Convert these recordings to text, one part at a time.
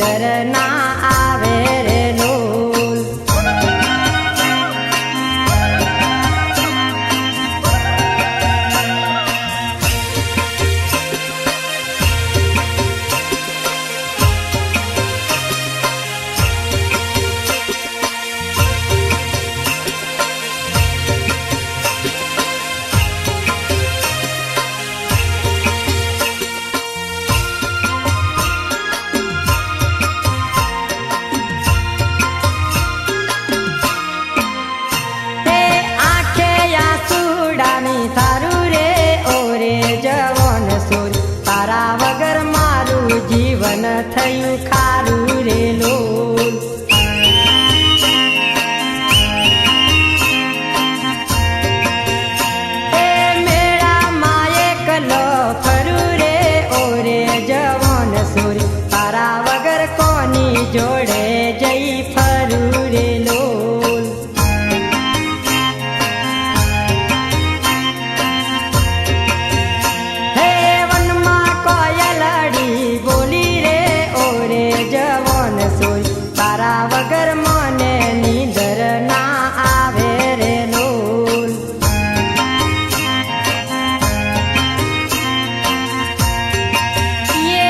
નીંદર ના આવે રે લોલ। તારું રે ઓરે જવન સોર તારા વગર મારું જીવન થયું ખારું રે લોલ। એ મેળામાં એકલો ફરું રે ઓરે જવન સોર તારા વગર કોની જોડે જઈ ફરું રે લોલ। તારા વગર મને નીંદર ના આવે રે લોલ। એ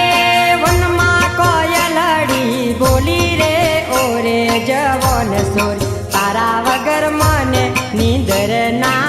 વનમાં કોયલડી બોલી રે ઓરે જવન સોર તારા વગર મને નીંદર ના